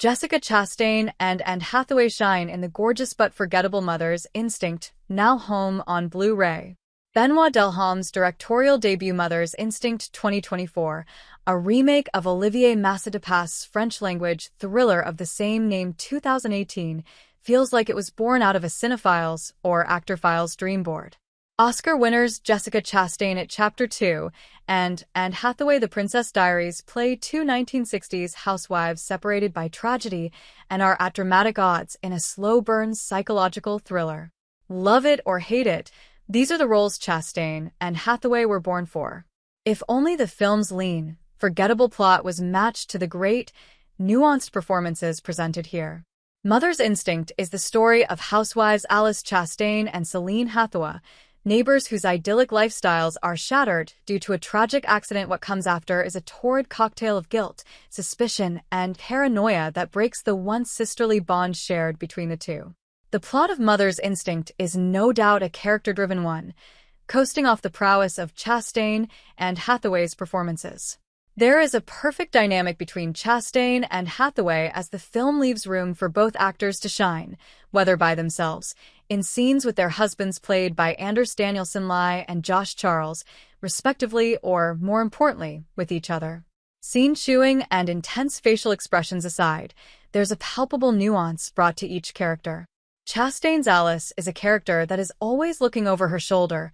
Jessica Chastain and Anne Hathaway shine in the gorgeous but forgettable Mother's Instinct, now home on Blu-ray. Benoît Delhomme's directorial debut Mother's Instinct 2024, a remake of Olivier Masset-Depasse's French-language thriller of the same name 2018, feels like it was born out of a cinephile's or actorphile's dream board. Oscar winners Jessica Chastain at Chapter 2 and Anne Hathaway The Princess Diaries play two 1960s housewives separated by tragedy and are at dramatic odds in a slow-burn psychological thriller. Love it or hate it, these are the roles Chastain and Hathaway were born for. If only the film's lean, forgettable plot was matched to the great, nuanced performances presented here. Mother's Instinct is the story of housewives Alice Chastain and Céline Hathawa, neighbors whose idyllic lifestyles are shattered due to a tragic accident. What comes after is a torrid cocktail of guilt, suspicion, and paranoia that breaks the once sisterly bond shared between the two. The plot of Mother's Instinct is no doubt a character-driven one, coasting off the prowess of Chastain and Hathaway's performances. There is a perfect dynamic between Chastain and Hathaway as the film leaves room for both actors to shine, whether by themselves, in scenes with their husbands played by Anders Danielsen Lie and Josh Charles, respectively, or, more importantly, with each other. Scene chewing and intense facial expressions aside, there's a palpable nuance brought to each character. Chastain's Alice is a character that is always looking over her shoulder,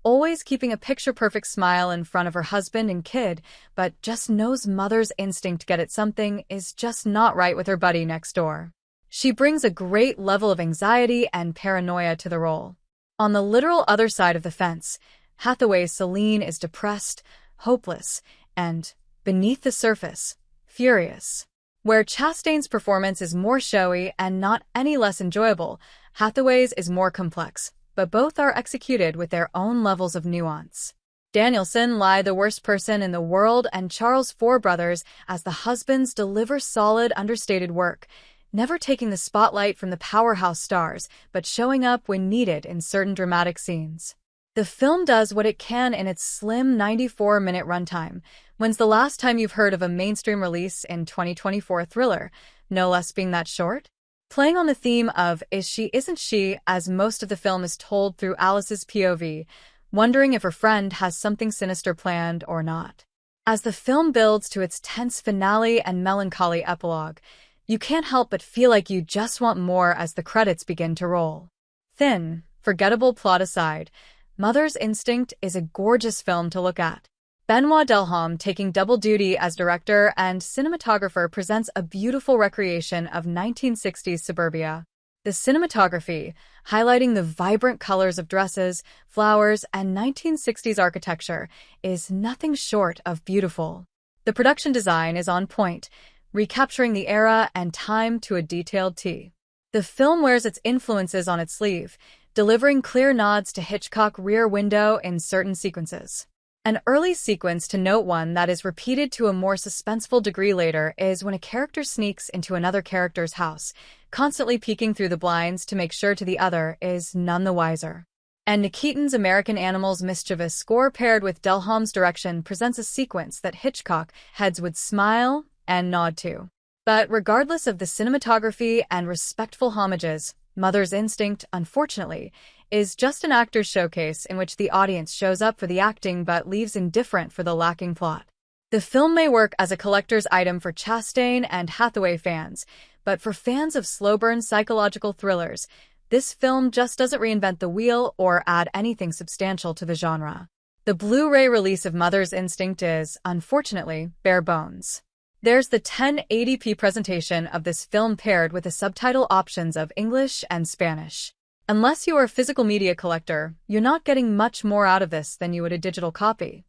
always keeping a picture-perfect smile in front of her husband and kid, but just knows Mother's Instinct to get at something is just not right with her buddy next door. She brings a great level of anxiety and paranoia to the role. On the literal other side of the fence, Hathaway's Céline is depressed, hopeless, and, beneath the surface, furious. Where Chastain's performance is more showy and not any less enjoyable, Hathaway's is more complex, but both are executed with their own levels of nuance. Danielsen Lie the worst person in the world and Charles Four Brothers as the husbands deliver solid, understated work, never taking the spotlight from the powerhouse stars, but showing up when needed in certain dramatic scenes. The film does what it can in its slim 94-minute runtime. When's the last time you've heard of a mainstream release in 2024 thriller, no less being that short? Playing on the theme of is she, isn't she, as most of the film is told through Alice's POV, wondering if her friend has something sinister planned or not. As the film builds to its tense finale and melancholy epilogue, you can't help but feel like you just want more as the credits begin to roll. Thin, forgettable plot aside, Mother's Instinct is a gorgeous film to look at. Benoît Delhomme, taking double duty as director and cinematographer, presents a beautiful recreation of 1960s suburbia. The cinematography, highlighting the vibrant colors of dresses, flowers, and 1960s architecture, is nothing short of beautiful. The production design is on point, recapturing the era and time to a detailed T. The film wears its influences on its sleeve, delivering clear nods to Hitchcock Rear Window in certain sequences. An early sequence to note, one that is repeated to a more suspenseful degree later, is when a character sneaks into another character's house, constantly peeking through the blinds to make sure to the other is none the wiser. And Nikitin's American Animal's mischievous score paired with Delhomme's direction presents a sequence that Hitchcock heads would smile and nod to. But regardless of the cinematography and respectful homages, Mother's Instinct, unfortunately, is just an actor's showcase in which the audience shows up for the acting but leaves indifferent for the lacking plot. The film may work as a collector's item for Chastain and Hathaway fans, but for fans of slow-burn psychological thrillers, this film just doesn't reinvent the wheel or add anything substantial to the genre. The Blu-ray release of Mother's Instinct is, unfortunately, bare bones. There's the 1080p presentation of this film paired with the subtitle options of English and Spanish. Unless you are a physical media collector, you're not getting much more out of this than you would a digital copy.